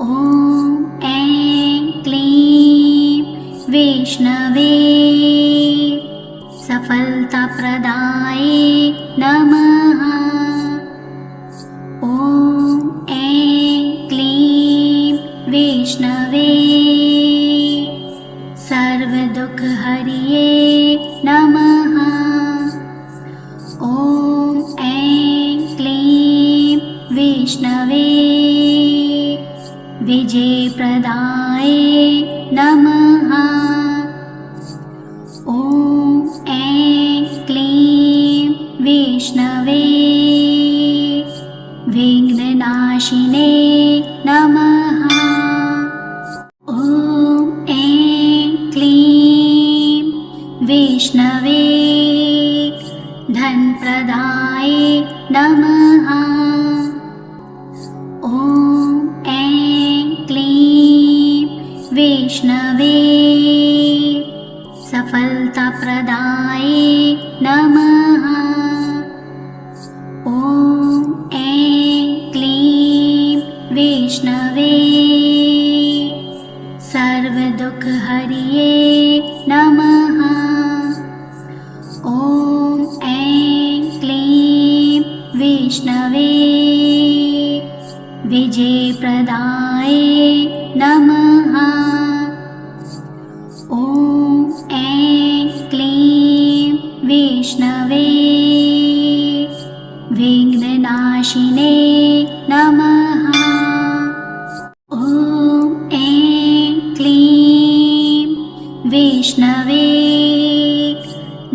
ॐ ऐं क्लीं वैष्णवे सफलताप्रदाये नमः। ॐ ऐं क्लीं वैष्णवे सर्वदुःखहर्ये नमः। ॐ ऐं क्लीं वैष्णवे विजयप्रदाये नमः। ॐ ऐं क्लीं वैष्णवे विघ्ननाशिने नमः। ॐ ऐं क्लीं वैष्णवे धनप्रदाये नमः। ॐ ऐं क्लीं वैष्णवे सफलताप्रदाये नमः। ॐ ऐं क्लीं वैष्णवे सर्वदुःखहर्ये नमः। ॐ ऐं क्लीं वैष्णवे विजयप्रदाये नमः। ॐ ऐं क्लीं वैष्णवे विघ्ननाशिने नमः। ॐ ऐं क्लीं वैष्णवे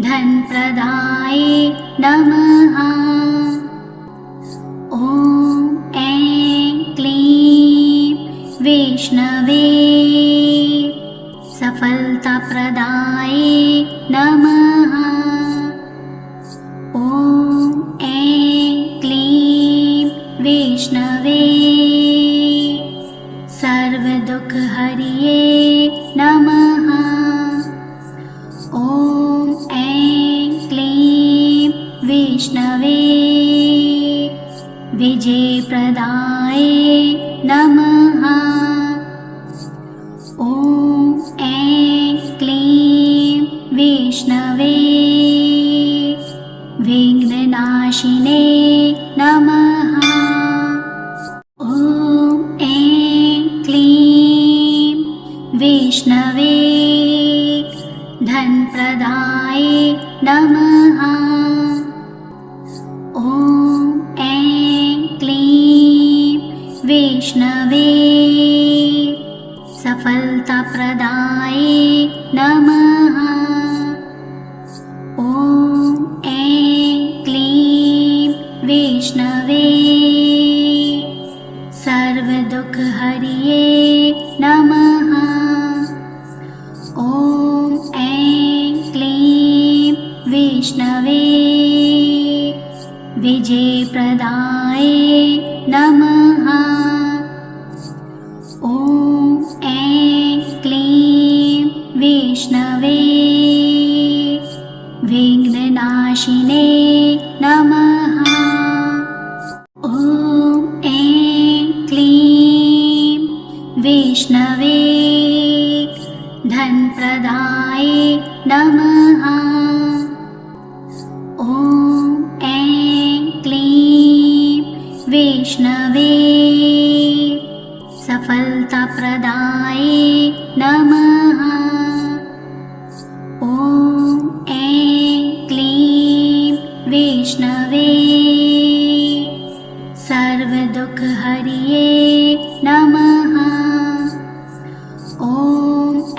धनप्रदाये नमः। ॐ ऐं क्लीं वैष्णवे सफलताप्रदाये नमः। ॐ ऐं क्लीं वैष्णवे सर्वदुःखहर्ये नमः। ॐ ऐं क्लीं वैष्णवे विजयप्रदाये नमः। ॐ ऐं क्लीं वैष्णवे विघ्ननाशिने नमः। ॐ ऐं क्लीं वैष्णवे धनप्रदाये नमः। ॐ ऐं क्लीं वैष्णवे सफलताप्रदाये नमः। ॐ ऐं क्लीं वैष्णवे सर्वदुःखहर्ये नमः। ॐ ऐं क्लीं वैष्णवे विजयप्रदाये नमः। ॐ ऐं क्लीं वैष्णवे विघ्ननाशिने नमः। ॐ ऐं क्लीं वैष्णवे धनप्रदाये नमः। ॐ ऐं क्लीं वैष्णवे सफलताप्रदाये नमः। ॐ ऐं क्लीं वैष्णवे सर्वदुःखहर्ये नमः। ॐ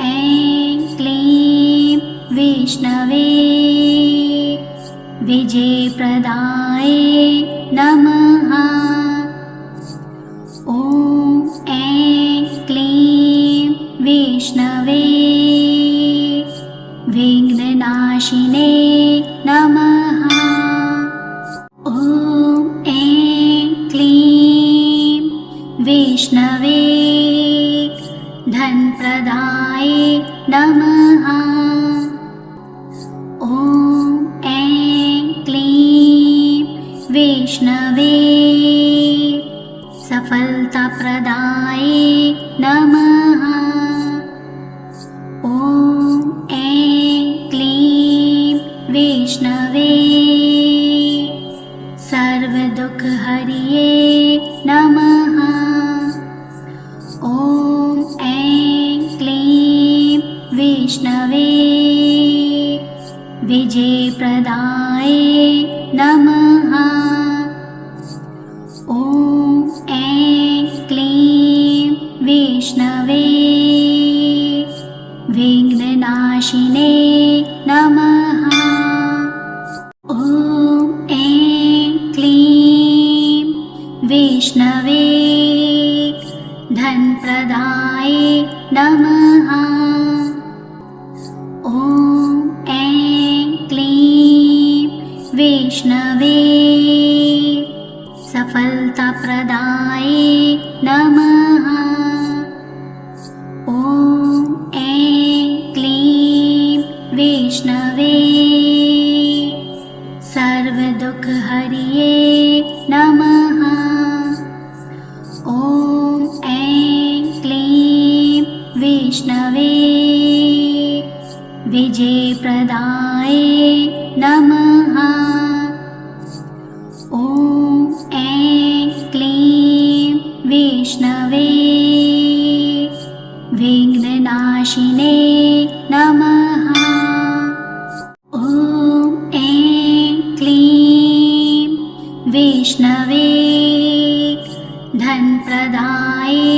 ऐं क्लीं वैष्णवे विजयप्रदाये नमः। ॐ ऐं क्लीं वैष्णवे विघ्ननाशिने नमः। ॐ ऐं क्लीं वैष्णवे धनप्रदाये नमः। ॐ ऐं क्लीं वैष्णवे सफलता सफलताप्रदाये नमः। ॐ ऐं क्लीं वैष्णवे सर्वदुःखहर्ये नमः। ॐ ऐं क्लीं वैष्णवे विजयप्रदाये नमः। ॐ ऐं क्लीं वैष्णवे विघ्ननाशिने नमः। ॐ ऐं क्लीं वैष्णवे धनप्रदाये नमः। ॐ ऐं क्लीं वैष्णवे सफलताप्रदाये नमः। ॐ ऐं क्लीं वैष्णवे सर्वदुःखहर्ये नमः। ॐ ऐं क्लीं वैष्णवे विजयप्रदाये नमः। ॐ ऐं क्लीं वैष्णवे विघ्ननाशिने नमः। ॐ ऐं क्लीं वैष्णवे धनप्रदाये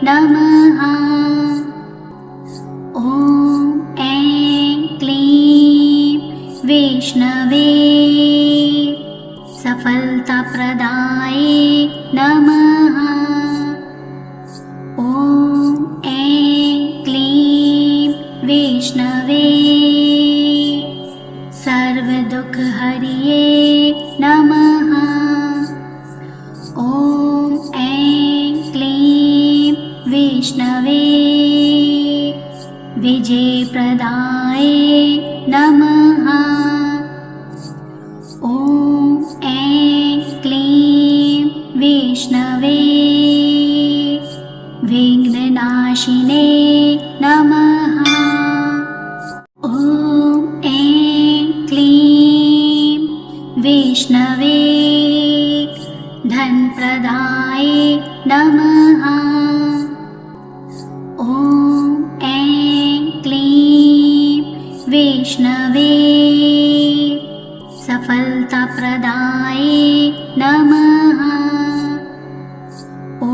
नमः। ॐ ऐं क्लीं वैष्णवे सफलताप्रदाये नमः। ॐ ऐं क्लीं वैष्णवे सर्वदुःखहर्ये नमः। ॐ ऐं क्लीं वैष्णवे विजयप्रदाये नमः। ॐ ऐं क्लीं वैष्णवे विघ्ननाशिने नमः। ॐ ऐं क्लीं वैष्णवे धनप्रदाये नमः। ॐ ऐं क्लीं वैष्णवे सफलताप्रदाये नमः। ॐ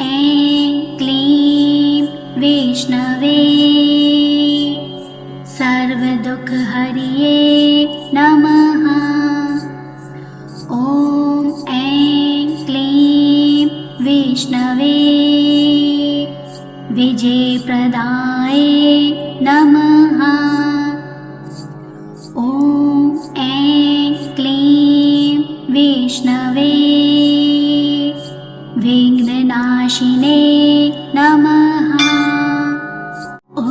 ऐं क्लीं वैष्णवे सर्वदुःखहर्ये नमः। ॐ ऐं क्लीं वैष्णवे विजयप्रदाये नमः। ॐ ऐं क्लीं वैष्णवे विघ्ननाशिने नमः। ॐ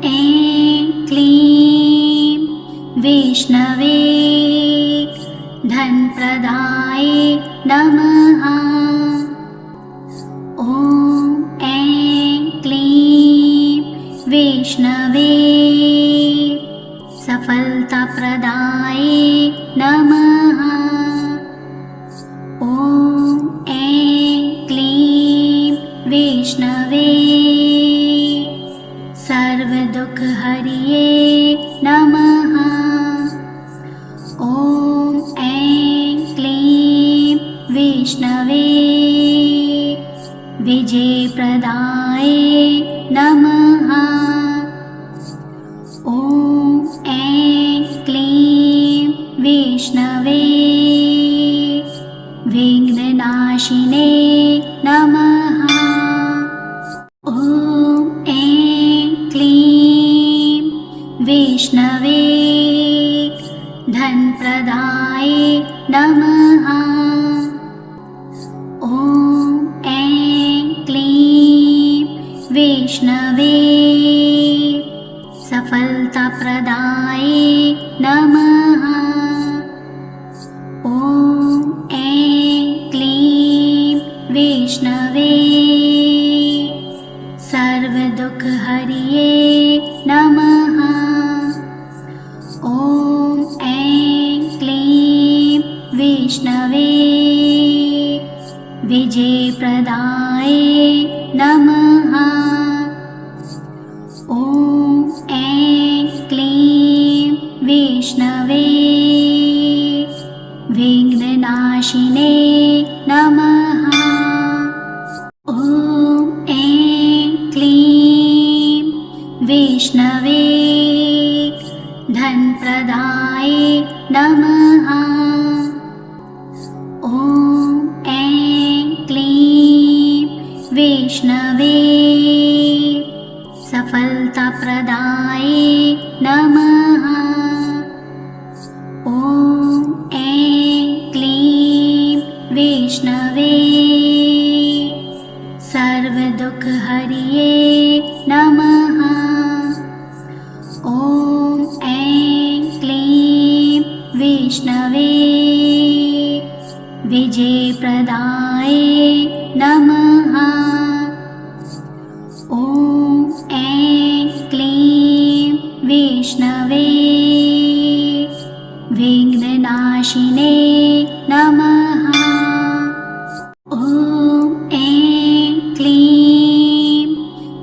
ऐं क्लीं वैष्णवे धनप्रदाये नमः। ॐ ऐं क्लीं वैष्णवे सफलताप्रदाये नमः। ॐ ऐं क्लीं वैष्णवे सर्वदुःखहर्ये नमः। ॐ ऐं क्लीं वैष्णवे विजयप्रदाये नमः। ॐ ऐं क्लीं वैष्णवे विघ्ननाशिने नमः। ॐ ऐं क्लीं वैष्णवे धनप्रदाये नमः। ॐ ऐं क्लीं वैष्णवे सफलताप्रदाये नमः। ॐ ऐं क्लीं वैष्णवे विष्णवे धनप्रदाय नमः। ॐ ऐं क्लीं विष्णवे सफलताप्रदाय नमः। ॐ ऐं क्लीं विष्णवे सर्वदुःखहर्ये नमः। ॐ ऐं क्लीं विष्णवे विजयप्रदाय नमः। ॐ ऐं क्लीं विष्णवे विघ्ननाशिने नमः। ॐ ऐं क्लीं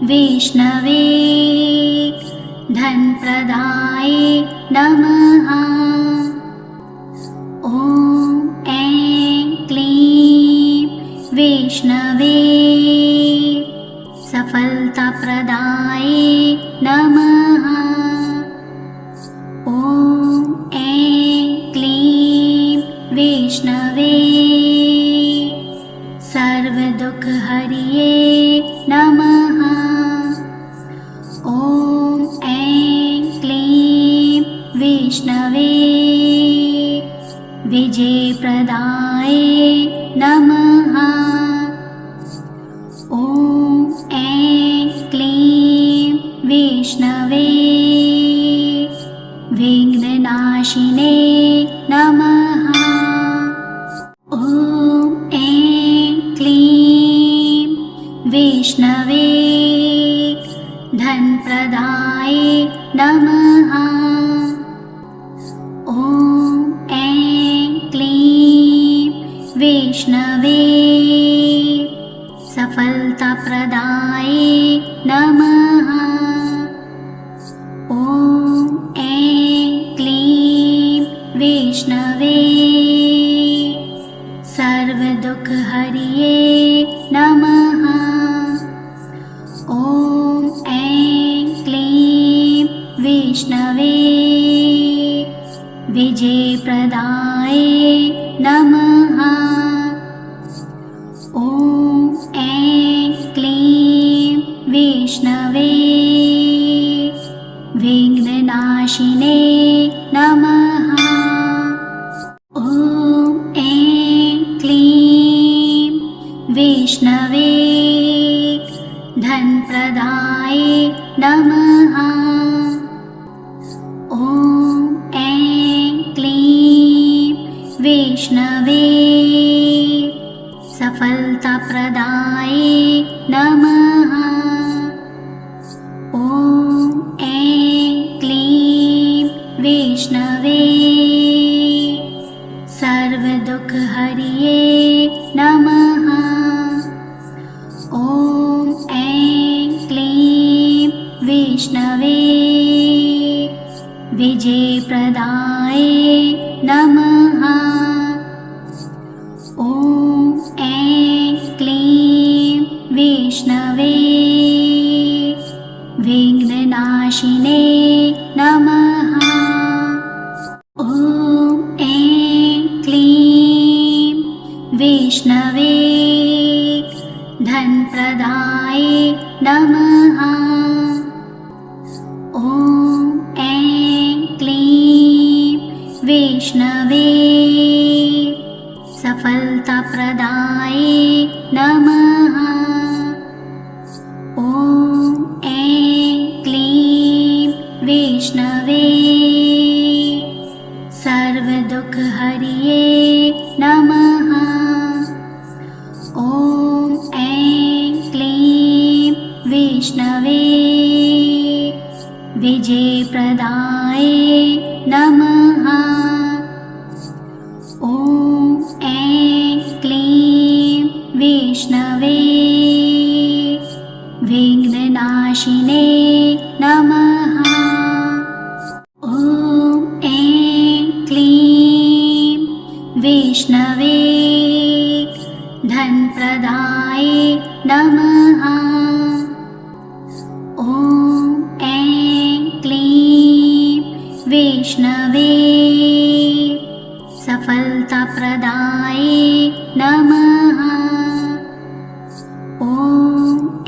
विष्णवे धनप्रदाय नमः। ॐ ऐं क्लीं विष्णवे सफलताप्रदाय नमः। ॐ ऐं क्लीं विष्णवे सर्वदुःखहर्ये नमः। ॐ ऐं क्लीं विष्णवे विजयप्रदाय नमः। ॐ ऐं क्लीं विष्णवे विघ्ननाशिने नमः। ॐ ऐं क्लीं विष्णवे धनप्रदाय नमः। ॐ ऐं क्लीं विष्णवे सफलताप्रदाय नमः। ॐ ऐं क्लीं विष्णवे सर्वदुःखहर्ये नमः। ॐ ऐं क्लीं विष्णवे विजयप्रदाय नमः। ॐ ऐं क्लीं विष्णवे विघ्ननाशिने नमः। ॐ ऐं क्लीं विष्णवे धनप्रदाय नमः। ॐ ऐं क्लीं विष्णवे सफलताप्रदाय नमः। ॐ ऐं क्लीं विष्णवे सर्वदुःखहर्ये नमः। ॐ ऐं क्लीं विष्णवे विजयप्रदाय नमः। ॐ ऐं क्लीं विष्णवे विघ्ननाशिने नमः। ॐ ऐं क्लीं विष्णवे धनप्रदाय नमः। ॐ ऐं क्लीं विष्णवे सफलताप्रदाय नमः। ॐ ऐं क्लीं विष्णवे सर्वदुःखहर्ये नमः। ॐ ऐं क्लीं विष्णवे विजयप्रदाय नमः। ॐ ऐं क्लीं विष्णवे विघ्ननाशिने नमः। ॐ ऐं क्लीं विष्णवे धनप्रदाय नमः। ॐ ऐं वैष्णवे सफलताप्रदाये नमः। ॐ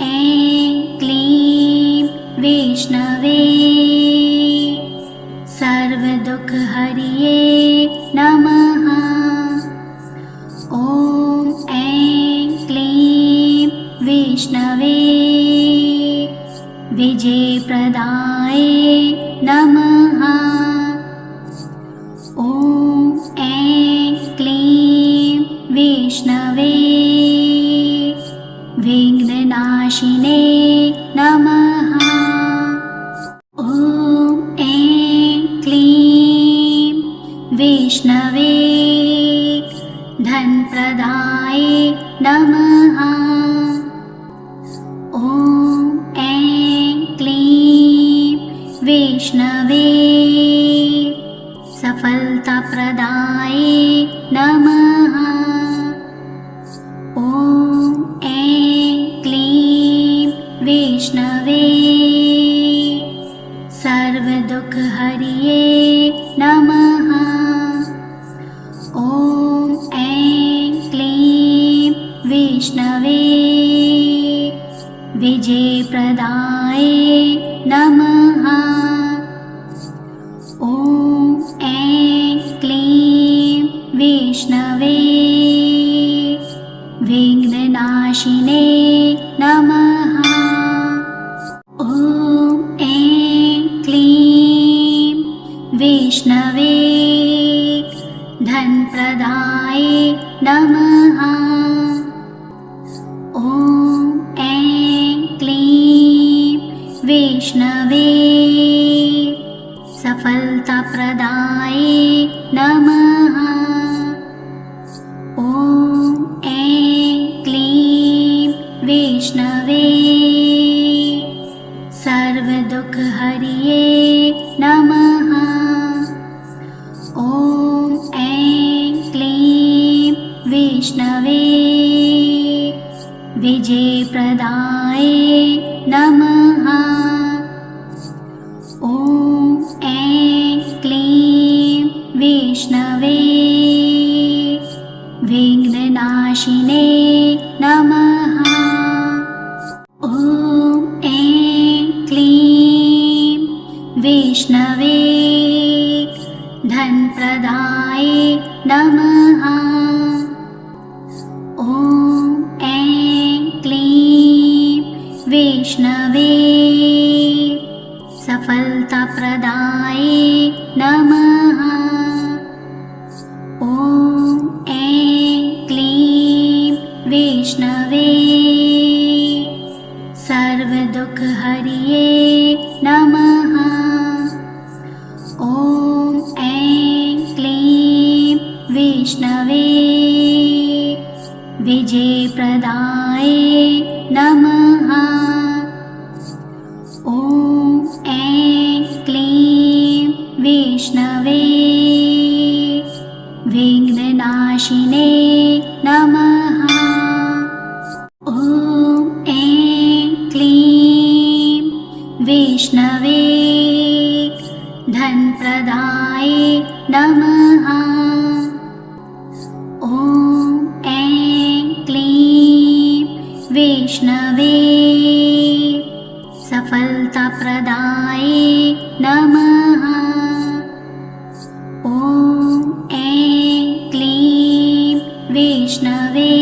ऐं क्लीं वैष्णवे सर्वदुःखहर्ये नमः। ॐ ऐं क्लीं वैष्णवे विजयप्रदाये नमः। ॐ ऐं क्लीं वैष्णवे विघ्ननाशिने नमः। ॐ ऐं क्लीं वैष्णवे धनप्रदाये नमः। ॐ ऐं क्लीं वैष्णवे सफलताप्रदाये नमः। ॐ ऐं क्लीं वैष्णवे सर्वदुःखहर्ये नमः। ॐ ऐं क्लीं वैष्णवे विजयप्रदाये नमः। ॐ ऐं क्लीं वैष्णवे विघ्ननाशिने नमः। ॐ ऐं क्लीं वैष्णवे धनप्रदाये नमः। ॐ ऐं क्लीं वैष्णवे सफलताप्रदाये नमः। ॐ ऐं क्लीं वैष्णवे सर्वदुःखहर्ये नमः। ॐ ऐं क्लीं वैष्णवे विजयप्रदाये नमः। ॐ ऐं क्लीं वैष्णवे विघ्ननाशिने नमः। ॐ ऐं क्लीं वैष्णवे धनप्रदाये नमः। ॐ ऐं क्लीं वैष्णवे सफलताप्रदाये नमः। ॐ ऐं क्लीं वैष्णवे सर्वदुःखहर्ये नमः। ॐ ऐं क्लीं वैष्णवे विजयप्रदाये नमः। ॐ ऐं क्लीं वैष्णवे विघ्ननाशिने नमः। ॐ ऐं क्लीं वैष्णवे धनप्रदाये नमः। ॐ ऐं क्लीं वैष्णवे सफलताप्रदाये नमः। ॐ ऐं क्लीं वैष्णवे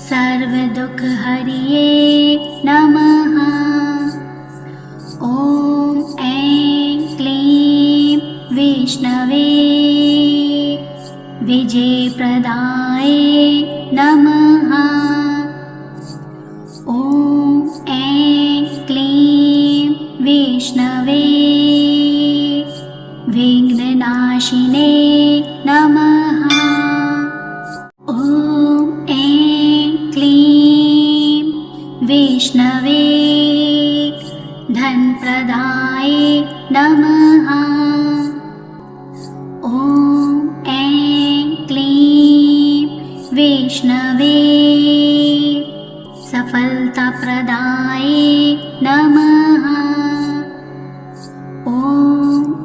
सर्वदुःखहर्ये नमः। ॐ ऐं क्लीं वैष्णवे विजयप्रदाये नमः। ॐ ऐं क्लीं वैष्णवे विघ्ननाशिने नमः। ॐ ऐं क्लीं वैष्णवे धनप्रदाये नमः। ॐ ऐं क्लीं वैष्णवे सफलताप्रदाये नमः। ॐ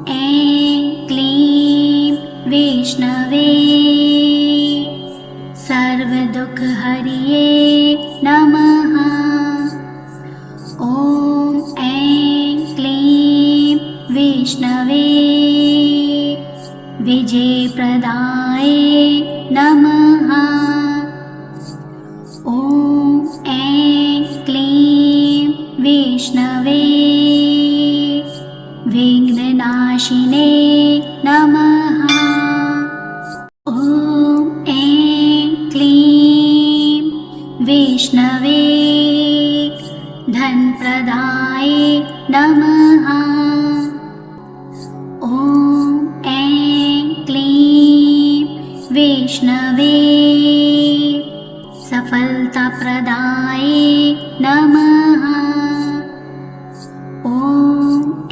विष्णवे विघ्ननाशिने नमः। ॐ ऐं क्लीं विष्णवे धनप्रदाये नमः। ॐ ऐं क्लीं विष्णवे सफलताप्रदाये नमः। ॐ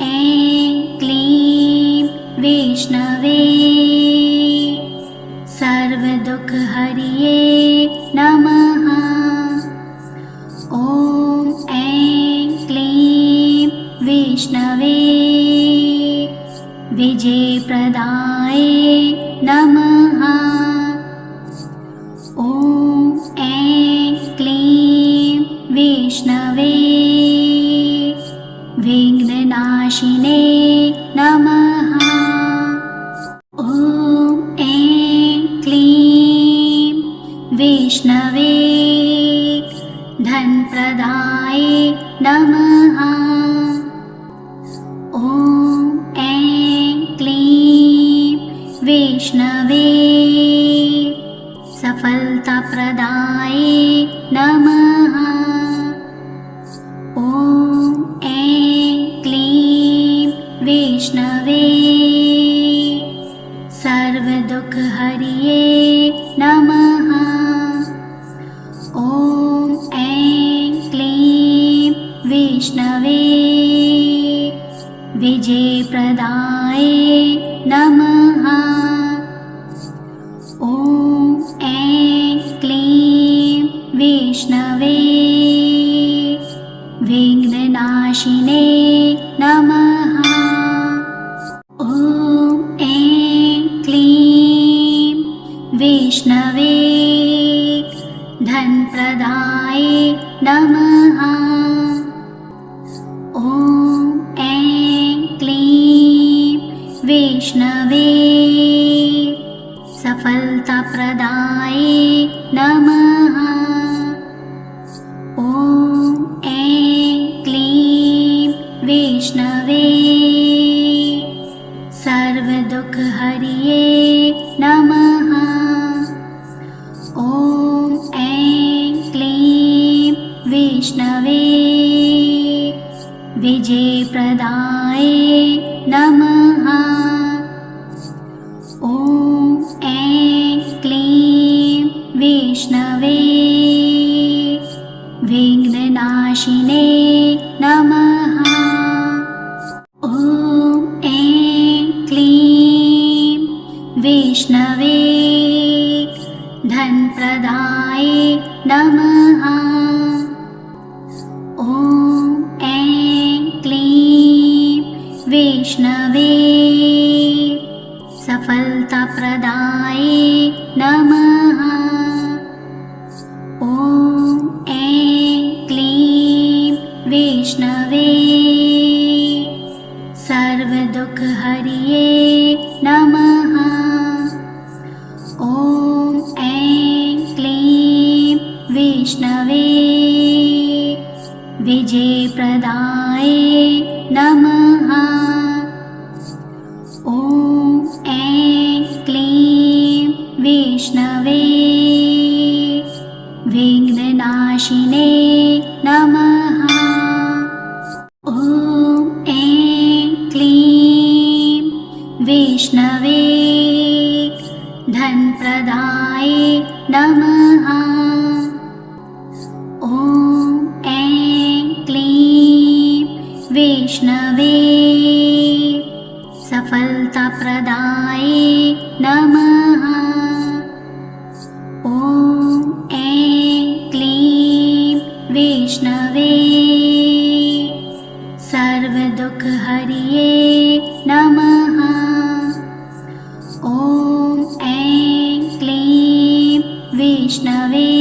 ऐं क्लीं विष्णवे सर्वदुःखहरिये नमः। ॐ ऐं क्लीं विष्णवे विजयप्रदाये नमः। ॐ ऐं क्लीं विष्णवे विघ्ननाशिने नमः। ॐ ऐं क्लीं विष्णवे धनप्रदाये नमः। ॐ ऐं क्लीं विष्णवे सफलताप्रदाये नमः। ॐ ऐं क्लीं विष्णवे सर्वदुःखहरिये नमः। ॐ ऐं क्लीं विष्णवे विजयप्रदाये नमः। ॐ ऐं क्लीं विष्णवे विघ्ननाशिने नमः। ॐ ऐं क्लीं विष्णवे धनप्रदाये नमः। ॐ ऐं क्लीं विष्णवे सफलताप्रदाये नमः। ॐ ऐं क्लीं विष्णवे सर्वदुःखहरिये नमः। ॐ ऐं क्लीं विष्णवे विजयप्रदाये नमः। ॐ ऐं क्लीं विष्णवे विघ्ननाशिने नमः। ॐ ऐं क्लीं विष्णवे धनप्रदाये नमः। ॐ ऐं क्लीं विष्णवे सफलताप्रदाये नमः। ॐ ऐं क्लीं विष्णवे सर्वदुःखहरिये नमः। ॐ ऐं क्लीं विष्णवे विजयप्रदाये नमः। ॐ ऐं क्लीं विष्णवे विघ्ननाशिने नमः। ॐ ऐं क्लीं विष्णवे धनप्रदाये नमः। ॐ ऐं क्लीं विष्णवे सफलताप्रदाये नमः। ॐ ऐं क्लीं विष्णवे सर्वदुःखहरिये नमः। ॐ ऐं क्लीं विष्णवे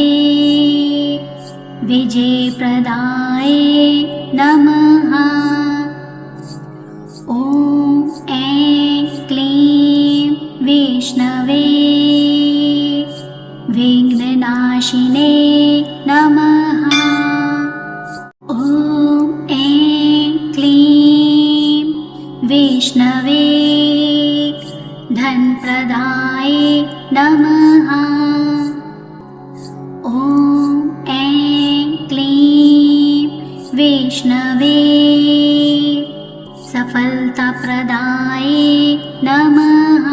विजयप्रदाये नमः। ॐ ऐं क्लीं विष्णवे विघ्ननाशिने नमः। ॐ ऐं विष्णवे धनप्रदाय नमः। ॐ ऐं क्लीं विष्णवे सफलताप्रदाय नमः।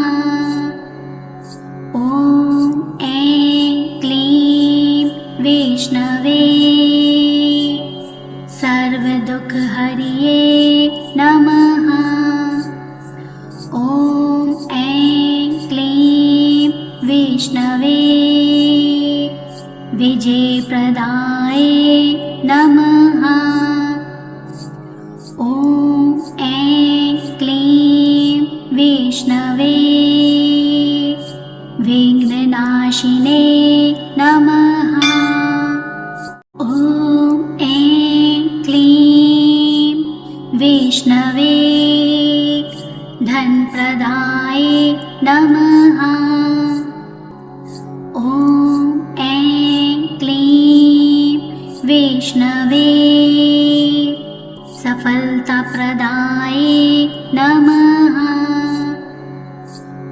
ॐ ऐं क्लीं विष्णवे सर्वदुःखहर्ये नमः। ॐ ऐं क्लीं विष्णवे विजयप्रदाय नमः। ॐ ऐं क्लीं विष्णवे विघ्ननाशिने नमः। ॐ ऐं क्लीं विष्णवे धनप्रदाय नमः। ॐ ऐं क्लीं विष्णवे सफलताप्रदाय नमः।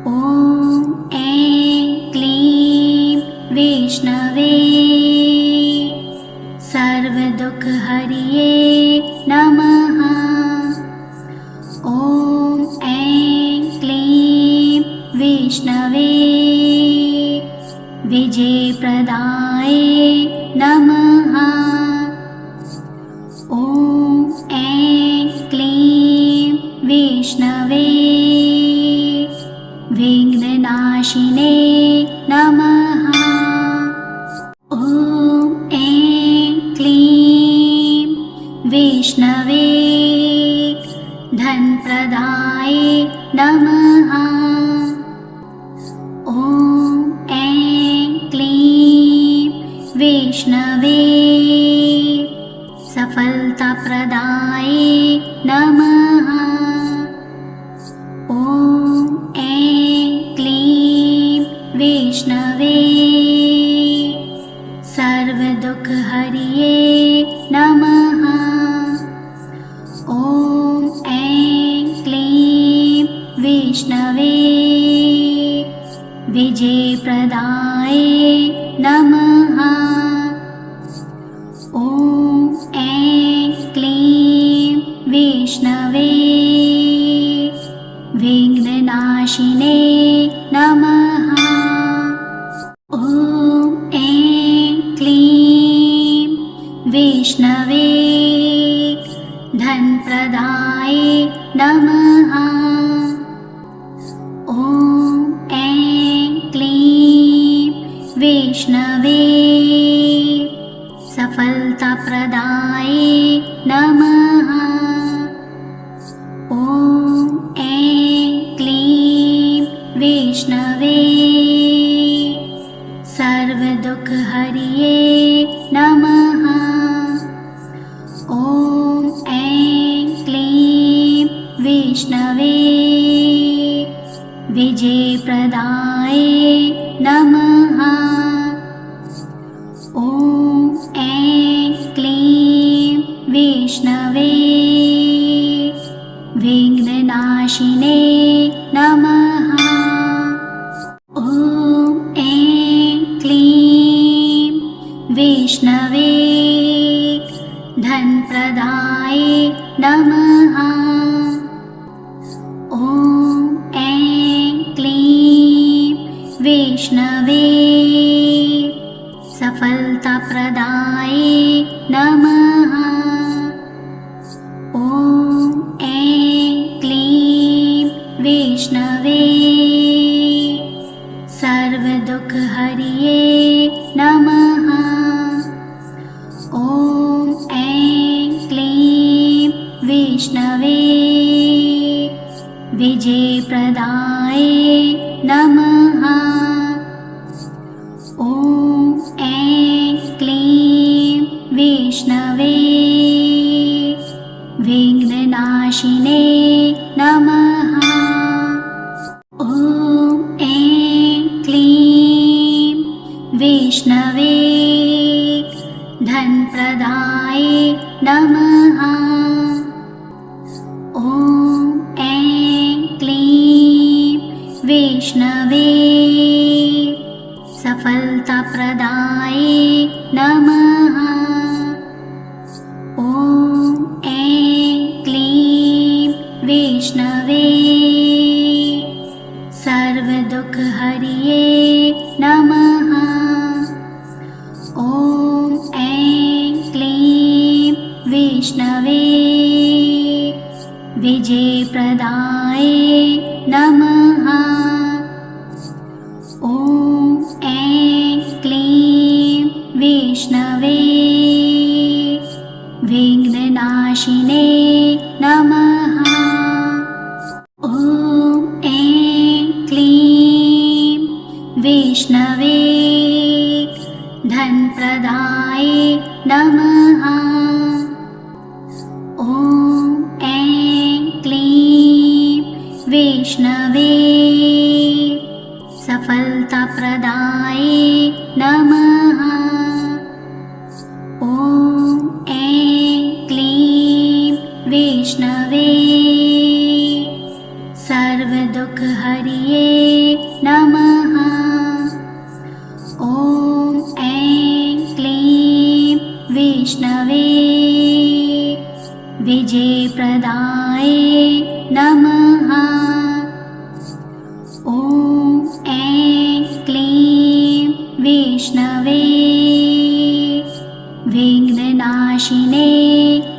ॐ ऐं क्लीं विष्णवे सर्वदुःखहर्ये नमः। ॐ ऐं क्लीं विष्णवे विजयप्रदाय नमः। ॐ ऐं क्लीं विष्णवे विघ्ननाशिने नमः। ॐ ऐं क्लीं विष्णवे धनप्रदाय नमः। ॐ ऐं क्लीं विष्णवे सफलताप्रदाय नमः। ॐ ऐं क्लीं विष्णवे सर्वदुःखहर्ये नमः। ॐ ऐं क्लीं विष्णवे विजयप्रदाय नमः। ॐ ऐं क्लीं विष्णवे विघ्ननाशिने नमः। ॐ ऐं क्लीं विष्णवे धनप्रदाय नमः। ॐ ऐं क्लीं विष्णवे सफलताप्रदाय नमः। ॐ ऐं क्लीं विष्णवे सर्वदुःखहर्ये नमः। ॐ ऐं क्लीं विष्णवे विजयप्रदाय नमः। ॐ ऐं क्लीं विष्णवे विघ्ननाशिने नमः। ॐ ऐं क्लीं विष्णवे धनप्रदाय नमः। ॐ ऐं क्लीं विष्णवे सफलताप्रदाय नमः। ॐ ऐं क्लीं विष्णवे सर्वदुःखहर्ये नमः। ॐ ऐं क्लीं विष्णवे विजयप्रदाय नमः। ॐ ऐं क्लीं विष्णवे विघ्ननाशिने नमः। ॐ ऐं क्लीं विष्णवे धनप्रदाय नमः। ॐ ऐं वैष्णवे सफलताप्रदाये नमः। ॐ ऐं क्लीं वैष्णवे सर्वदुःखहर्ये नमः। ॐ ऐं क्लीं वैष्णवे विजयप्रदाये नमः। ॐ ऐं क्लीं वैष्णवे विघ्ननाशिने नमः। ॐ ऐं क्लीं वैष्णवे धनप्रदाये नमः। ॐ ऐं क्लीं वैष्णवे सफलताप्रदाये नमः। ॐ ऐं क्लीं वैष्णवे सर्वदुःखहर्ये नमः। ॐ ऐं क्लीं वैष्णवे विजयप्रदाये नमः। ॐ ऐं क्लीं वैष्णवे विघ्ननाशिने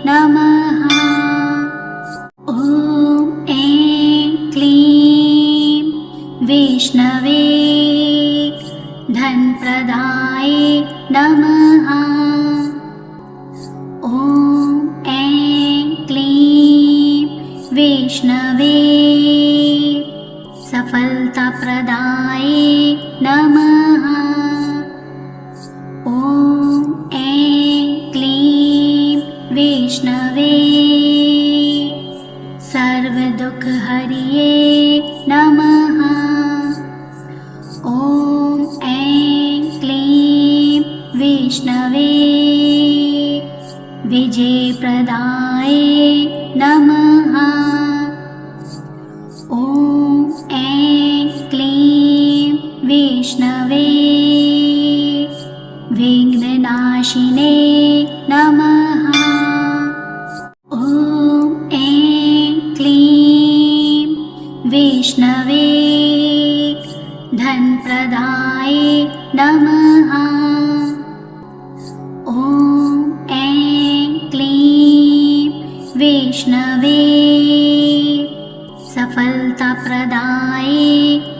नमः। ॐ ऐं क्लीं वैष्णवे धनप्रदाये नमः। ॐ ऐं क्लीं वैष्णवे सफलताप्रदाये नमः। ॐ ऐं क्लीं वैष्णवे सर्वदुःखहर्ये नमः। ॐ ऐं क्लीं वैष्णवे विजयप्रदाये नमः। ॐ ऐं क्लीं वैष्णवे विघ्ननाशिने नमः। ॐ ऐं क्लीं वैष्णवे धनप्रदाये नमः। ॐ ऐं क्लीं वैष्णवे सफलताप्रदाये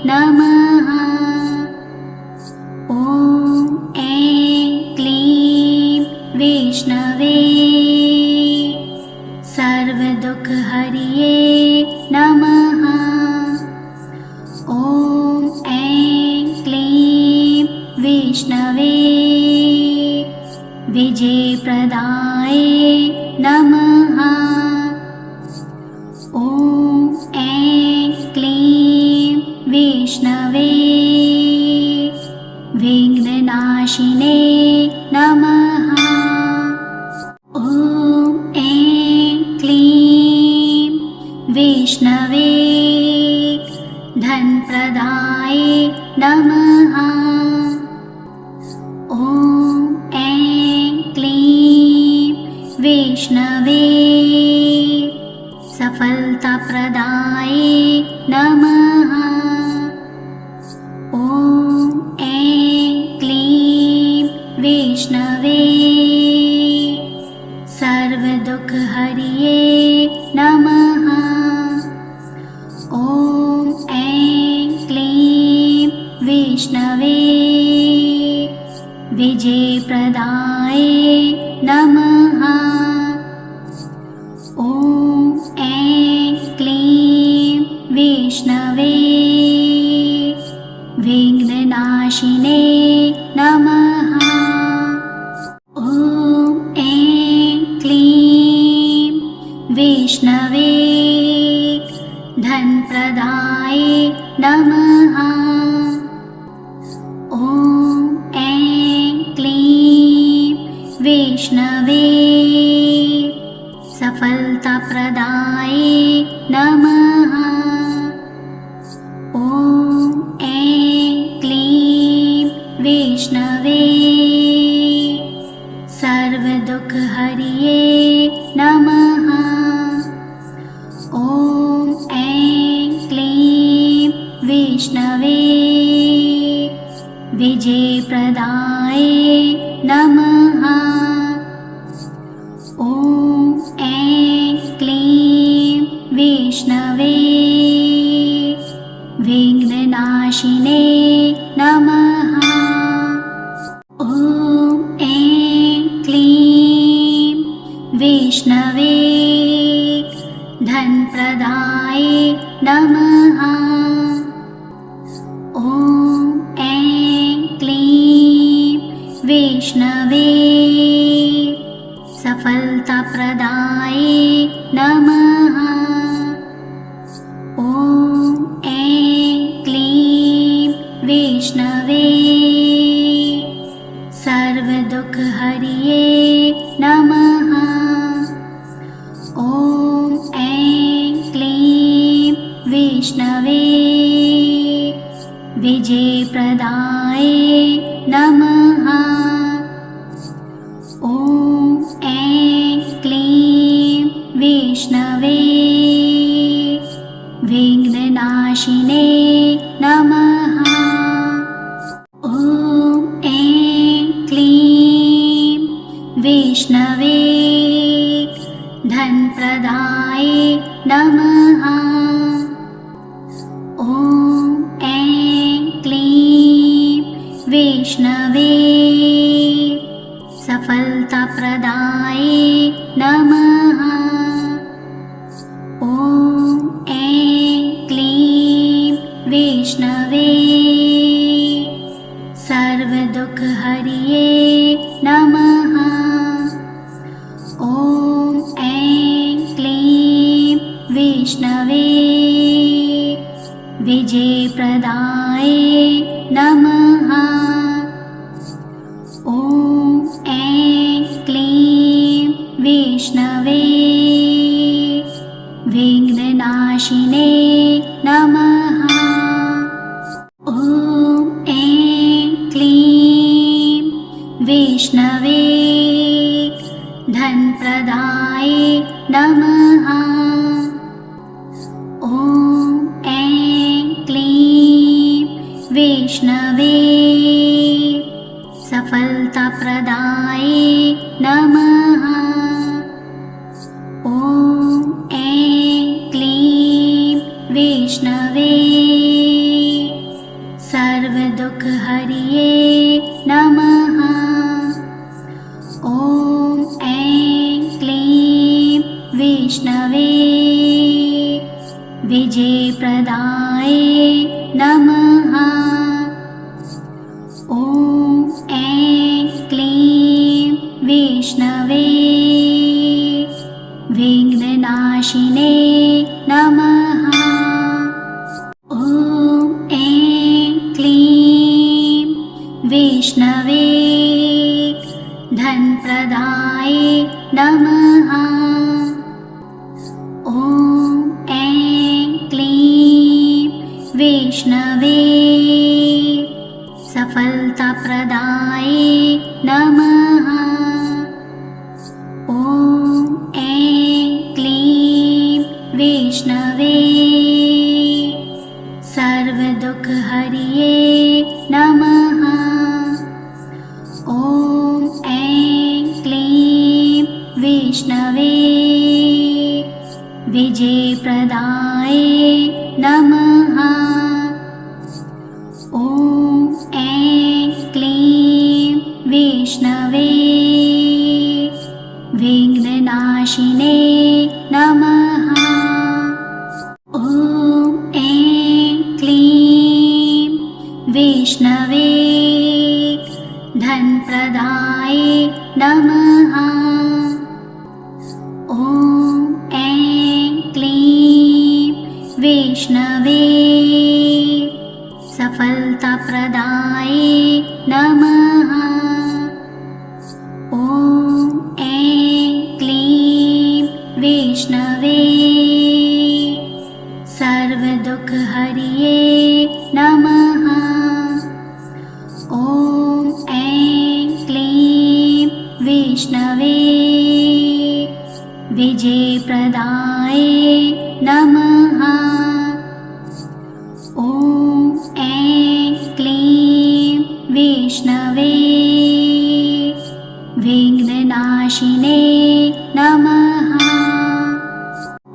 नमः। ॐ ऐं क्लीं वैष्णवे सर्वदुःखहर्ये नमः। ॐ ऐं क्लीं वैष्णवे विजयप्रदाये नमः। ॐ ऐं क्लीं वैष्णवे विघ्ननाशिने नमः। ॐ ऐं क्लीं वैष्णवे धनप्रदाये नमः। ॐ ऐं क्लीं वैष्णवे सफलताप्रदाये नमः। ॐ ऐं क्लीं वैष्णवे सर्वदुःखहर्ये नमः। ॐ ऐं क्लीं वैष्णवे विजयप्रदाये नमः। ॐ ऐं क्लीं वैष्णवे विघ्ननाशिने नमः। ॐ ऐं क्लीं वैष्णवे धनप्रदाये नमः। ॐ ऐं क्लीं वैष्णवे सफलताप्रदाये नमः। ॐ वैष्णवे सर्वदुःखहरिये नमः। ॐ ऐं क्लीं वैष्णवे विजयप्रदाये नमः। ॐ ऐं क्लीं वैष्णवे विघ्ननाशिने नमः। ॐ ऐं क्लीं वैष्णवे धनप्रदाये नमः। ॐ ऐं क्लीं वैष्णवे सफलताप्रदाये नमः। ॐ ऐं क्लीं वैष्णवे सर्वदुःखहरिये नमः। ॐ ऐं क्लीं वैष्णवे विजयप्रदाये नमः। ॐ ऐं क्लीं वैष्णवे विघ्ननाशिने नमः। ॐ ऐं क्लीं वैष्णवे धनप्रदाये नमः। ॐ ऐं क्लीं वैष्णवे सफलताप्रदाये नमः। ॐ ऐं क्लीं वैष्णवे सर्वदुःखहरिये नमः। ॐ ऐं क्लीं वैष्णवे विजयप्रदाये नमः। ॐ ऐं क्लीं वैष्णवे विघ्ननाशिने नमः। ॐ ऐं क्लीं वैष्णवे धनप्रदाये नमः। ॐ ऐं क्लीं वैष्णवे सफलताप्रदाये नमः। ॐ ऐं क्लीं वैष्णवे सर्वदुःखहरिये नमः। ॐ ऐं क्लीं वैष्णवे विजयप्रदाये नमः। ॐ ऐं क्लीं वैष्णवे विघ्ननाशिने नमः। ॐ ऐं क्लीं वैष्णवे धनप्रदाये नमः। ॐ ऐं क्लीं वैष्णवे सफलताप्रदाये नमः। ॐ ऐं क्लीं वैष्णवे सर्वदुःखहरिये नमः। ॐ ऐं क्लीं वैष्णवे विजयप्रदाये नमः। ॐ ऐं क्लीं वैष्णवे विघ्ननाशिने नमः। ॐ ऐं क्लीं वैष्णवे धनप्रदाये नमः। ॐ ऐं क्लीं वैष्णवे सफलताप्रदाये नमः। ॐ ऐं क्लीं वैष्णवे सर्वदुःखहरिये नमः। ॐ विजयप्रदाय नमः। ॐ ऐं क्लीं वैष्णवे विघ्ननाशिने नमः।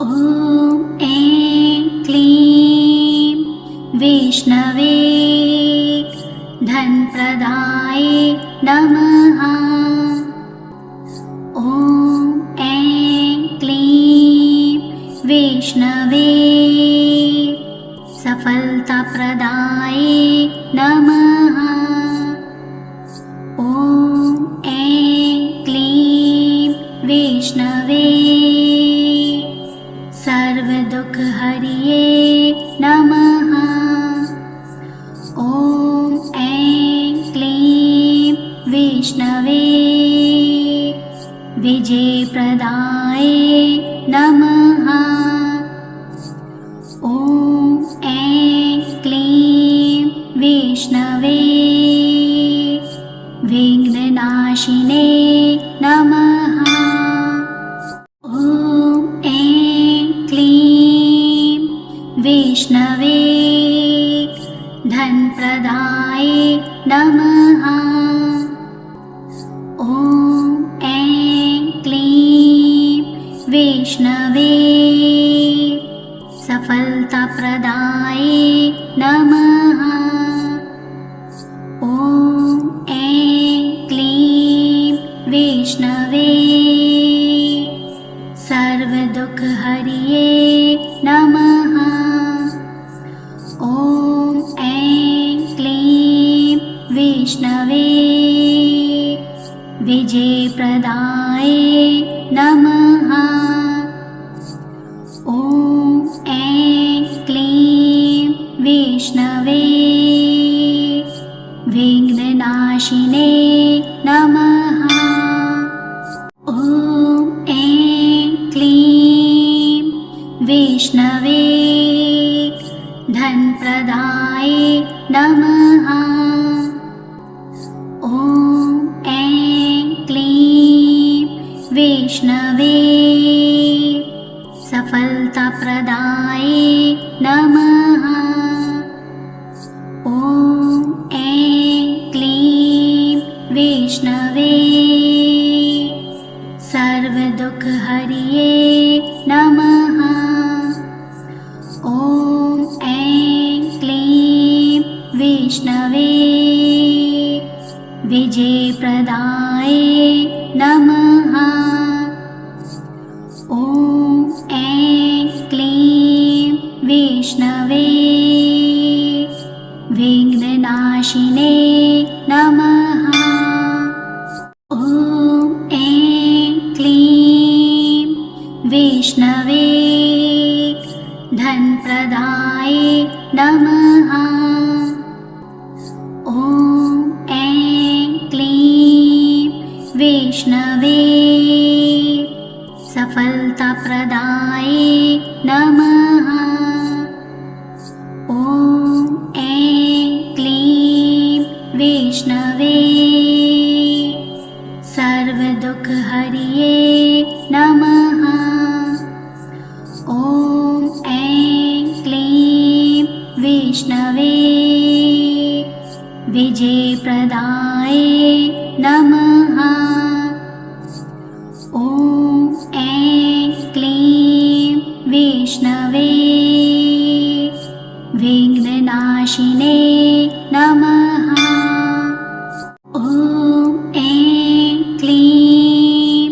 ॐ ऐं क्लीं वैष्णवे धनप्रदाय नमः। ॐ ऐं क्लीं वैष्णवे सफलताप्रदाय नमः। ॐ ऐं क्लीं वैष्णवे सर्वदुःखहर्ये नमः। ॐ ऐं क्लीं वैष्णवे विजयप्रदाय नमः। ॐ ऐं क्लीं वैष्णवे विघ्ननाशिने नमः। ॐ ऐं क्लीं वैष्णवे धनप्रदाय नमः। ॐ ऐं क्लीं वैष्णवे सफलताप्रदाय नमः। ॐ ऐं क्लीं वैष्णवे सर्वदुःखहर्ये नमः। ॐ ऐं क्लीं वैष्णवे विजयप्रदाय नमः। ॐ ऐं क्लीं वैष्णवे विघ्ननाशिने नमः। ॐ ऐं क्लीं वैष्णवे धनप्रदाय नमः। ॐ ऐं क्लीं वैष्णवे सफलताप्रदाय नमः। ॐ ऐं क्लीं वैष्णवे सर्वदुःखहर्ये नमः। ॐ ऐं क्लीं वैष्णवे विजयप्रदाय नमः। ॐ ऐं क्लीं वैष्णवे विघ्ननाशिने नमः। ॐ ऐं क्लीं वैष्णवे धनप्रदाय नमः। ॐ ऐं क्लीं वैष्णवे सफलताप्रदाय नमः। ॐ ऐं क्लीं वैष्णवे सर्वदुःखहर्ये नमः। ॐ ऐं क्लीं वैष्णवे विजयप्रदाय नमः। ॐ ऐं क्लीं वैष्णवे विघ्ननाशिने नमः। ॐ ऐं क्लीं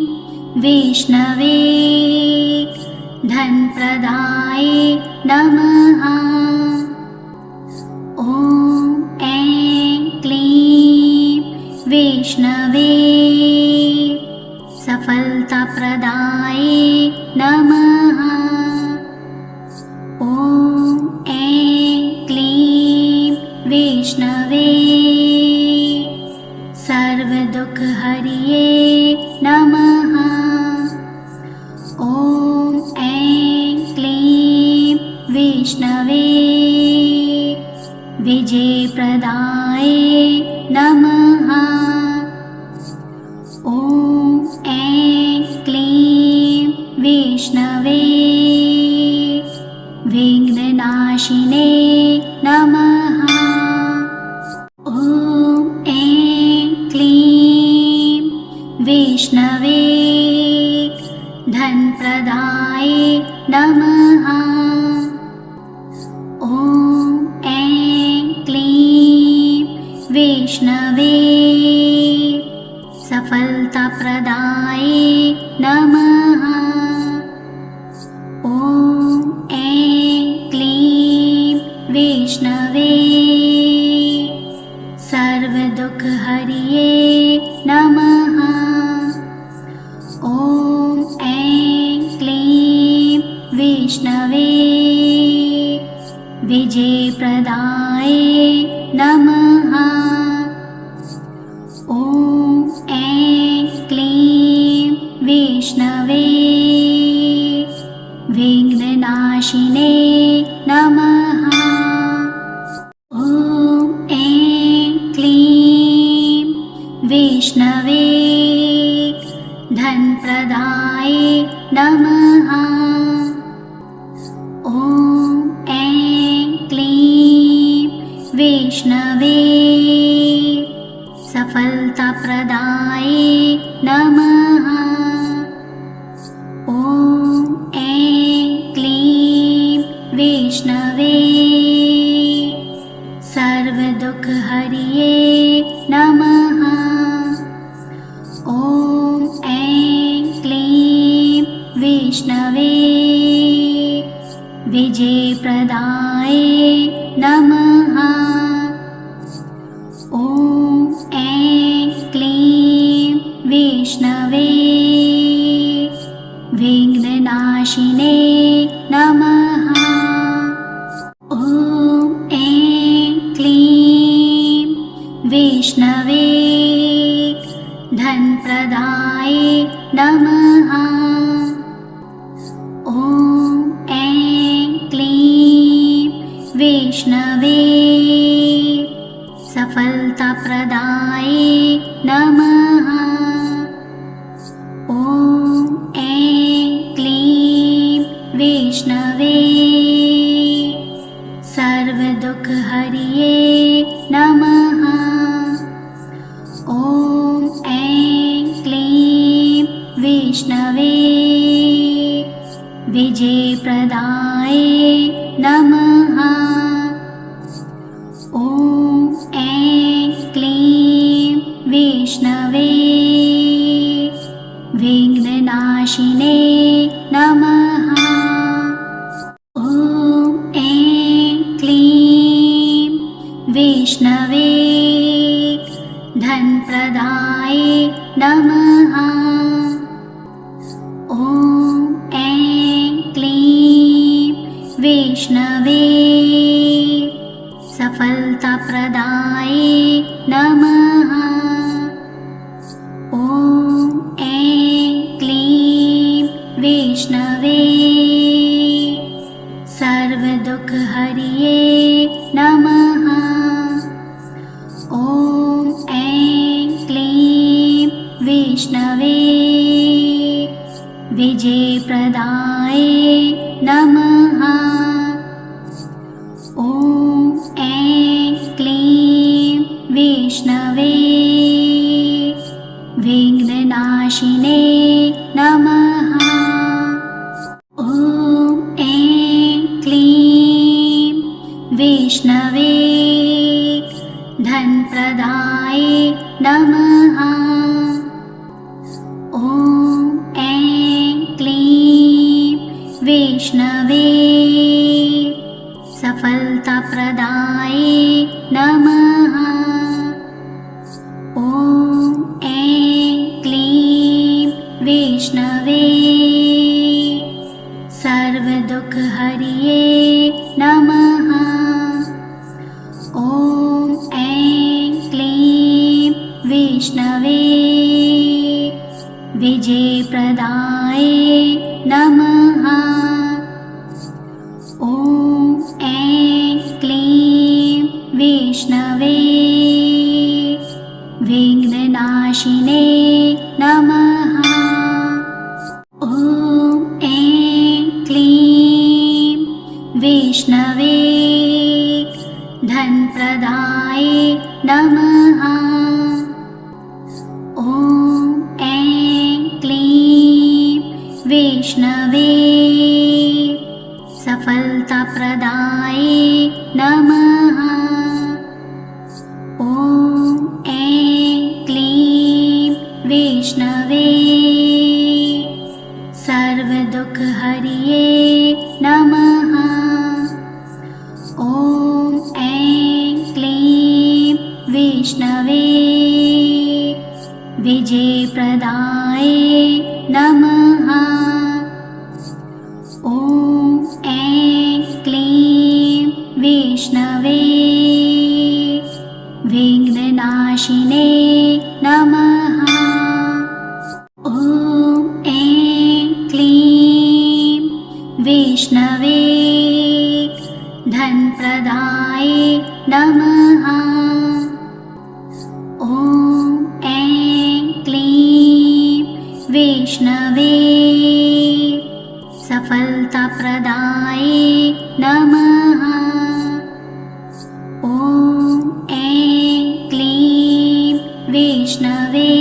वैष्णवे धनप्रदाय नमः। ॐ ऐं क्लीं वैष्णवे सफलताप्रदाय नमः। ॐ ऐं क्लीं वैष्णवे सर्वदुःखहर्ये नमः। ॐ ऐं क्लीं वैष्णवे विजयप्रदाय नमः। ॐ ऐं क्लीं प्रदाय नमः। ॐ ऐं क्लीं विष्णवे सफलताप्रदाय नमः। ॐ ऐं क्लीं विष्णवे सर्वदुःखहरिये नमः। ॐ ऐं क्लीं विष्णवे विजयप्रदाय नमः। ॐ ऐं क्लीं विष्णवे विघ्ननाशिने नमः। ॐ ऐं क्लीं विष्णवे धनप्रदाय नमः। ॐ ऐं क्लीं विष्णवे सफलताप्रदाय नमः। ॐ ऐं क्लीं विष्णवे सर्वदुःखहरिये नमः। ॐ ऐं क्लीं विष्णवे विजयप्रदाय नमः। ॐ ऐं क्लीं विष्णवे विघ्ननाशिने नमः। ॐ ऐं क्लीं विष्णवे धनप्रदाय नमः। ॐ ऐं क्लीं विष्णवे सफलताप्रदाय नमः। ॐ ऐं क्लीं विष्णवे सर्वदुःखहरिये नमः। ॐ ऐं क्लीं विष्णवे विजयप्रदाय नमः। ॐ ऐं क्लीं विष्णवे विघ्ननाशिने नमः। ॐ ऐं क्लीं विष्णवे धनप्रदाय नमः। ॐ ऐं क्लीं विष्णवे सफलताप्रदाय नमः। ॐ ऐं क्लीं विष्णवे सर्वदुःखहरिये नमः। ॐ ऐं क्लीं विष्णवे विजयप्रदाय नमः। ॐ ऐं क्लीं विष्णवे विघ्ननाशिने नमः। ॐ ऐं क्लीं विष्णवे धनप्रदाय नमः। ॐ ऐं क्लीं विष्णवे सफलताप्रदाय नमः। ॐ ऐं क्लीं विष्णवे सर्वदुःखहरिये नमः। ॐ ऐं क्लीं विष्णवे विजयप्रदाय नमः। ॐ ऐं क्लीं विष्णवे विघ्ननाशिने नमः। ॐ ऐं क्लीं विष्णवे धनप्रदाय नमः। ॐ ऐं क्लीं विष्णवे सफलताप्रदाये नमः। ॐ ऐं क्लीं विष्णवे सर्वदुःखहर्ये नमः। ॐ ऐं क्लीं विष्णवे विजयप्रदाये नमः। ॐ ऐं क्लीं विष्णवे विघ्ननाशिने नमः। ॐ ऐं क्लीं विष्णवे धनप्रदाये नमः। ॐ ऐं क्लीं विष्णवे सफलताप्रदाये नमः। ॐ ऐं क्लीं विष्णवे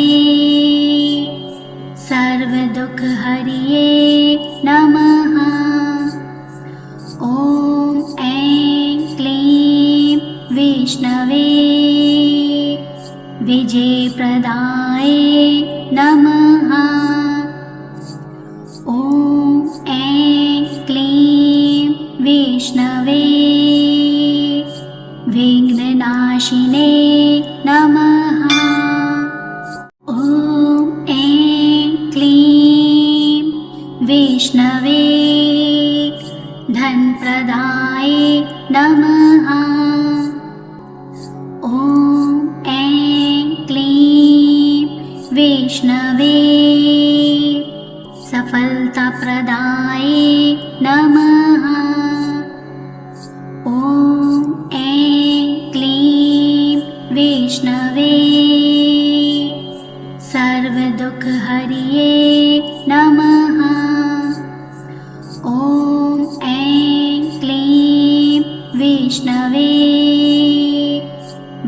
सर्वदुःखहर्ये नमः। ॐ ऐं क्लीं विष्णवे विजयप्रदाये नमः। ॐ ऐं क्लीं विष्णवे विघ्ननाशिने नमः। ॐ ऐं क्लीं विष्णवे धनप्रदाये नमः। ॐ ऐं क्लीं विष्णवे सफलताप्रदाये नमः। ॐ ऐं क्लीं विष्णवे सर्वदुःखहर्ये नमः। ॐ ऐं क्लीं विष्णवे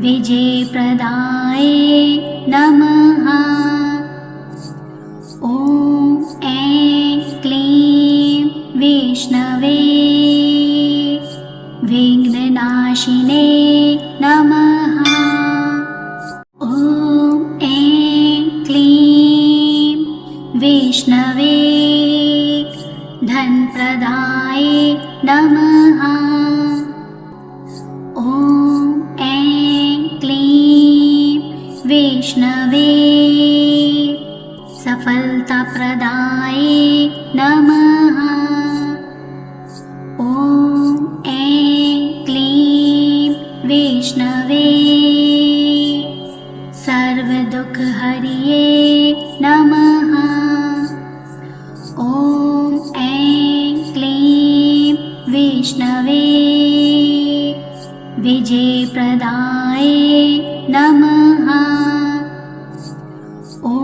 विजयप्रदाये नमः। ॐ ऐं क्लीं विष्णवे विघ्ननाशिने नमः। ॐ ऐं क्लीं विष्णवे धनप्रदाये नमः। ॐ ऐं क्लीं विष्णवे सफलताप्रदाये नमः। ॐ ऐं क्लीं विष्णवे सर्वदुःखहर्ये नमः। ॐ ऐं क्लीं विष्णवे विजयप्रदाये नमः। ॐ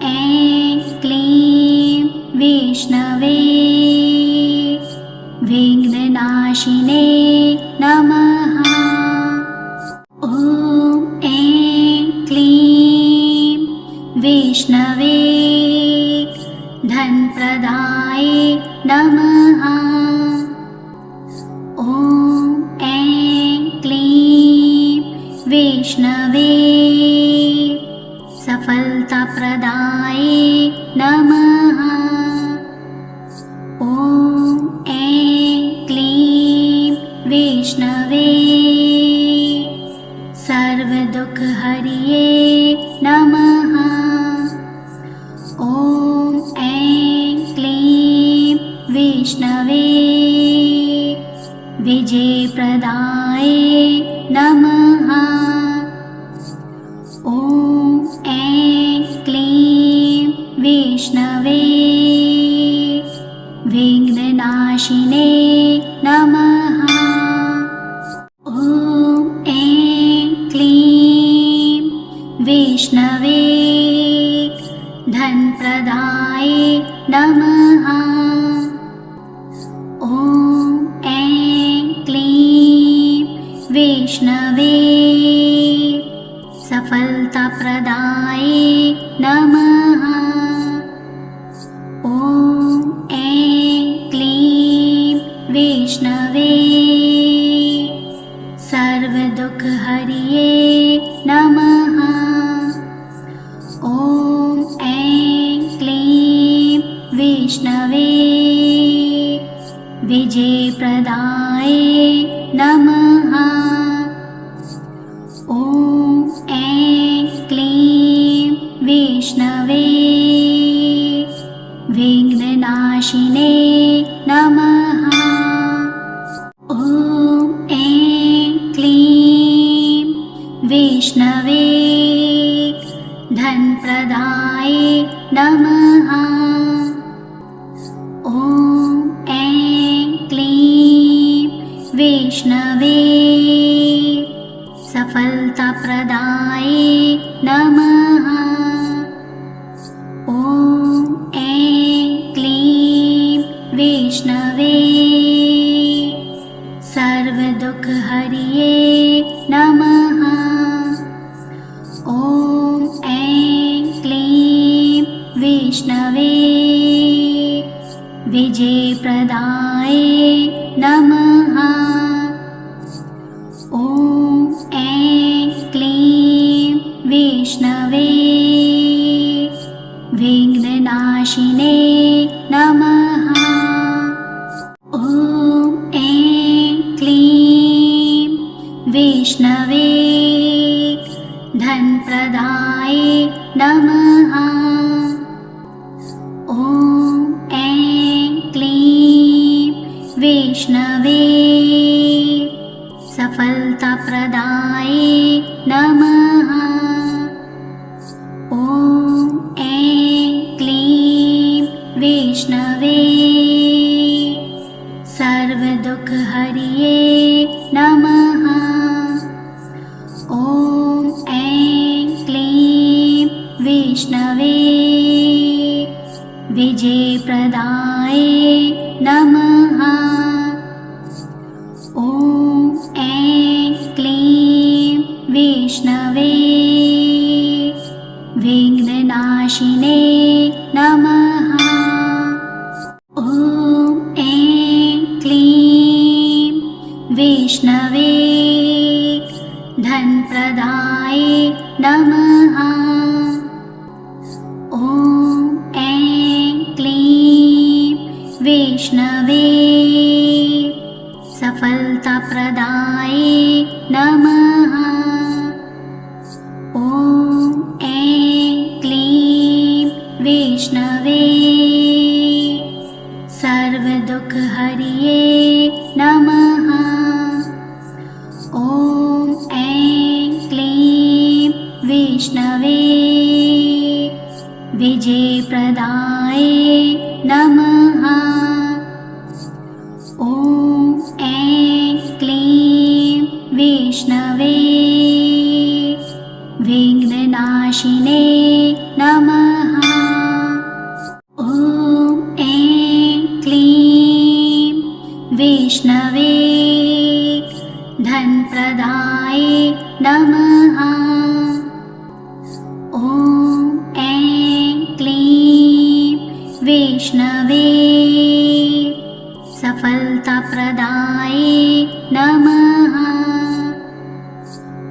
ऐं क्लीं विष्णवे विघ्ननाशिने नमः। ॐ ऐं क्लीं विष्णवे धनप्रदाये नमः। ॐ ऐं क्लीं विष्णवे सफलताप्रदाये नमः। ॐ ऐं क्लीं विष्णवे सर्वदुःखहर्ये नमः। ॐ ऐं क्लीं विष्णवे विजयप्रदाये नमः। ॐ ऐं क्लीं विष्णवे विघ्ननाशिने नमः। ॐ ऐं क्लीं विष्णवे धनप्रदाये नमः। ॐ ऐं क्लीं विष्णवे सफलताप्रदाये नमः। ॐ वैष्णवे सर्वदुःखहरिये नमः। ॐ ऐं क्लीं वैष्णवे विजयप्रदाय नमः। ॐ ऐं क्लीं वैष्णवे विघ्ननाशिने नमः। ॐ ऐं क्लीं वैष्णवे धनप्रदाय नमः। ॐ ऐं क्लीं वैष्णवे सफलताप्रदाय नमः। ॐ ऐं क्लीं वैष्णवे सर्वदुःखहरिये नमः। ॐ ऐं क्लीं वैष्णवे विजयप्रदाय नमः। ॐ ऐं क्लीं वैष्णवे विघ्ननाशिने नमः। ॐ ऐं क्लीं वैष्णवे धनप्रदाय नमः। ॐ ऐं क्लीं वैष्णवे सफलताप्रदाय नमः। ॐ ऐं क्लीं वैष्णवे सर्वदुःखहरिये नमः। ॐ ऐं क्लीं वैष्णवे विजयप्रदाय नमः। ॐ ऐं क्लीं वैष्णवे विघ्ननाशिने नमः। ॐ ऐं क्लीं वैष्णवे धनप्रदाय नमः। ॐ ऐं क्लीं वैष्णवे सफलताप्रदाय नमः। ॐ ऐं क्लीं वैष्णवे सर्वदुःखहरिये नमः। ॐ ऐं क्लीं वैष्णवे विजयप्रदाय नमः। ॐ ऐं क्लीं वैष्णवे विघ्ननाशिने नमः। ॐ ऐं क्लीं वैष्णवे धनप्रदाय नमः। ॐ ऐं क्लीं वैष्णवे सफलताप्रदाय नमः।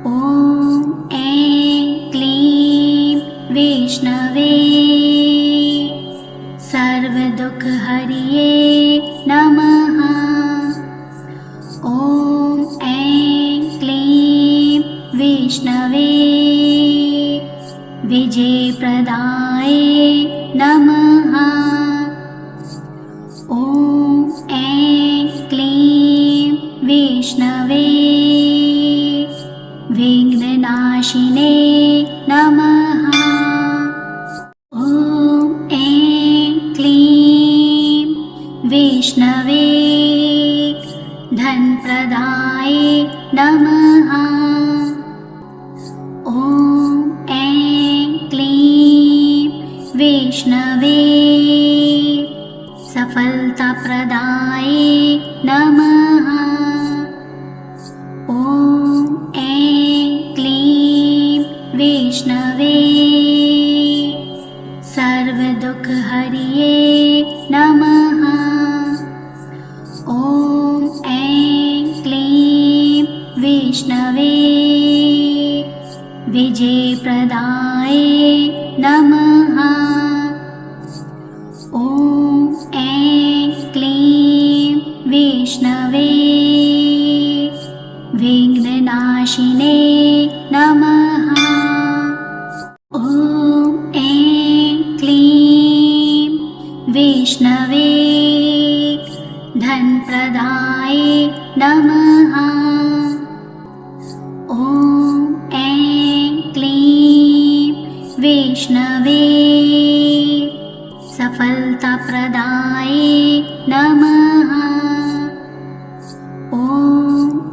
ॐ ऐं क्लीं वैष्णवे सर्वदुःखहरिये नमः। ॐ ऐं क्लीं वैष्णवे विजयप्रदाय नमः। ॐ ऐं क्लीं वैष्णवे विघ्ननाशिने नमः। ॐ ऐं क्लीं वैष्णवे धनप्रदाय नमः। ॐ ऐं क्लीं वैष्णवे सफलताप्रदाय नमः। ॐ ऐं क्लीं वैष्णवे सर्वदुःखहरिये नमः। ॐ वैष्णवे विघ्ननाशिने नमः। ॐ ऐं क्लीं वैष्णवे धनप्रदाये नमः। ॐ ऐं क्लीं वैष्णवे सफलताप्रदाये नमः। ॐ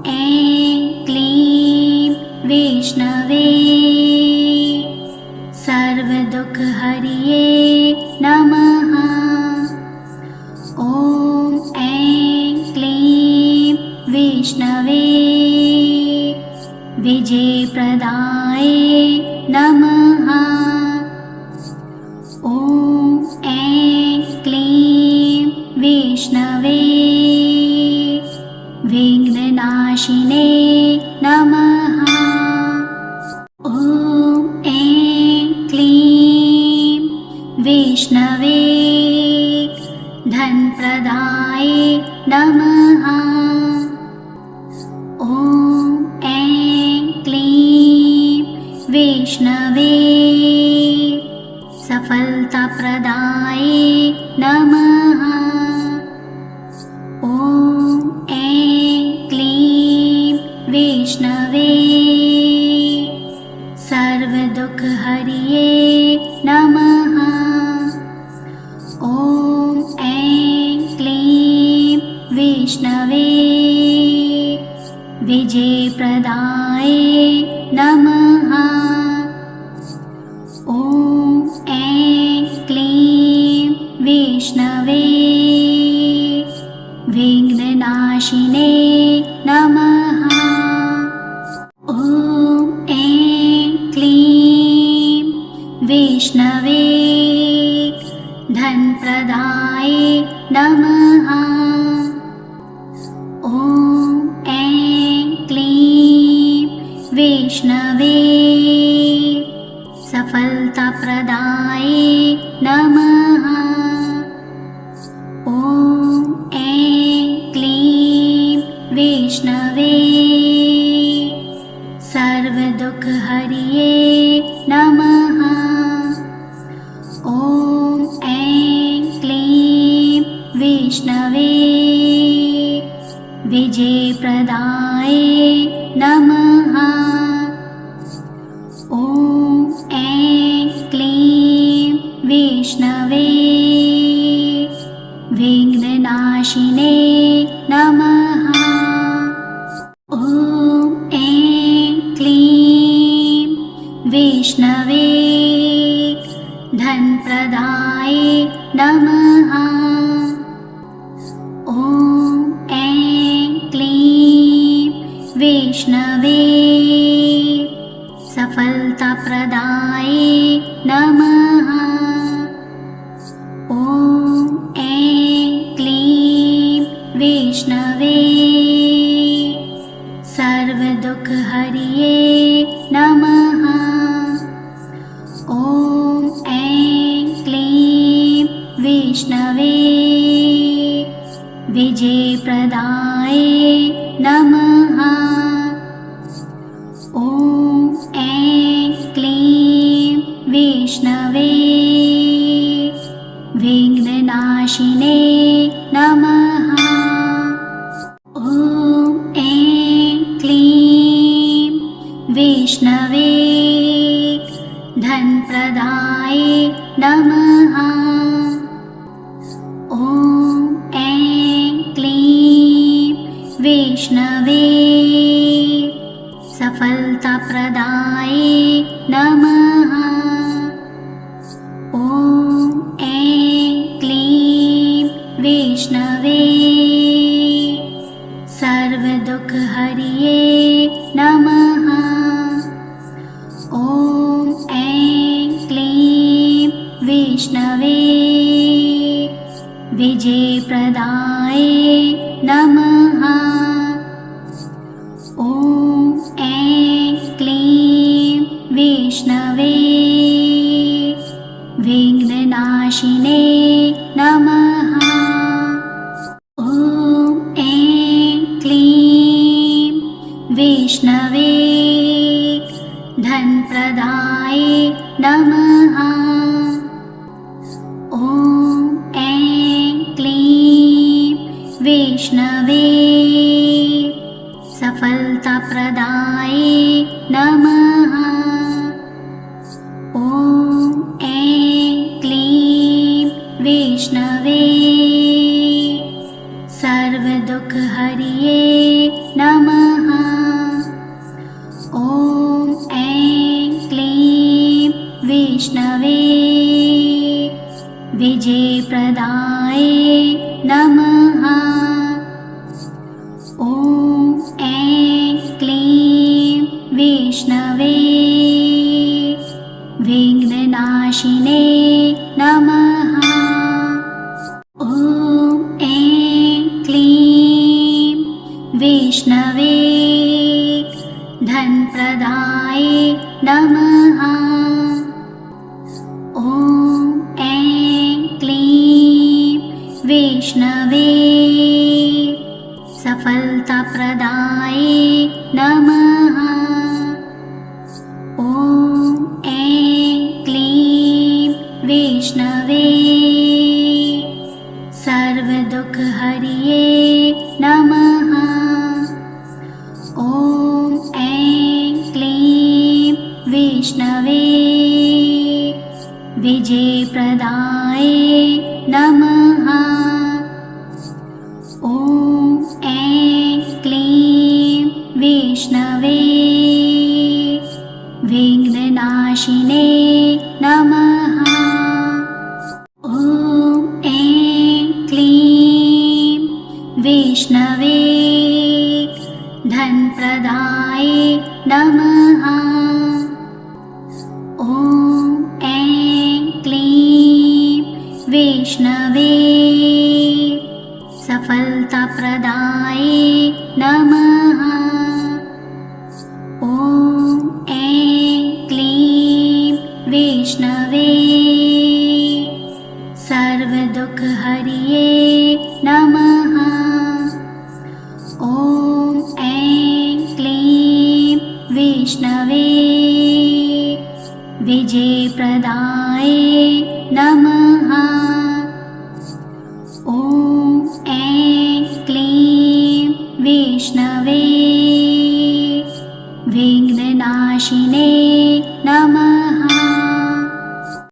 ऐं क्लीं वैष्णवे सर्वदुःखहर्ये नमः। ॐ ऐं क्लीं वैष्णवे विजयप्रदाये नमः। ॐ ऐं क्लीं वैष्णवे विघ्ननाशिने नमः। ॐ ऐं क्लीं वैष्णवे धनप्रदाये नमः। ॐ ऐं क्लीं वैष्णवे सफलताप्रदाये नमः। ॐ ऐं क्लीं वैष्णवे सर्वदुःखहर्ये नमः। ॐ ऐं क्लीं वैष्णवे विजयप्रदाये नमः। ॐ ऐं क्लीं वैष्णवे विघ्ननाशिने नमः। ॐ ऐं क्लीं वैष्णवे धनप्रदाये नमः। ॐ ऐं क्लीं वैष्णवे सफलताप्रदाये नमः। ॐ ऐं क्लीं वैष्णवे सर्वदुःखहर्ये नमः। ॐ ऐं क्लीं वैष्णवे विजयप्रदाये नमः। ॐ ऐं क्लीं वैष्णवे विघ्ननाशिने नमः। ॐ ऐं क्लीं वैष्णवे धनप्रदाये नमः। ॐ ऐं क्लीं वैष्णवे सफलताप्रदाये नमः। ॐ ऐं क्लीं वैष्णवे सर्वदुःखहर्ये नमः। ॐ ऐं क्लीं वैष्णवे विजयप्रदाये नमः। ॐ ऐं क्लीं वैष्णवे विघ्ननाशिने नमः। ॐ ऐं क्लीं वैष्णवे धनप्रदाये नमः। ॐ ऐं क्लीं वैष्णवे सफलताप्रदाये नमः। ॐ ऐं क्लीं वैष्णवे सर्वदुःखहर्ये नमः। ॐ ऐं क्लीं वैष्णवे विजयप्रदाये नमः। ॐ ऐं क्लीं वैष्णवे विघ्ननाशिने नमः। ॐ ऐं वैष्णवे सफलताप्रदाये नमः। ॐ ऐं क्लीं वैष्णवे सर्वदुःखहर्ये नमः। ॐ ऐं क्लीं वैष्णवे विजयप्रदाये नमः। ॐ ऐं क्लीं वैष्णवे विघ्ननाशिने नमः। ॐ ऐं क्लीं वैष्णवे धनप्रदाये नमः। ॐ ऐं क्लीं वैष्णवे सफलताप्रदाये नमः। ॐ ऐं क्लीं वैष्णवे सर्वदुःखहर्ये नमः। ॐ ऐं क्लीं वैष्णवे विजयप्रदाये नमः। ॐ ऐं क्लीं वैष्णवे विघ्ननाशिने नमः। ॐ ऐं क्लीं वैष्णवे धनप्रदाये नमः। ॐ ऐं क्लीं वैष्णवे सफलताप्रदाये नमः। ॐ ऐं क्लीं वैष्णवे सर्वदुःखहर्ये नमः। ॐ ऐं क्लीं वैष्णवे विजयप्रदाये नमः।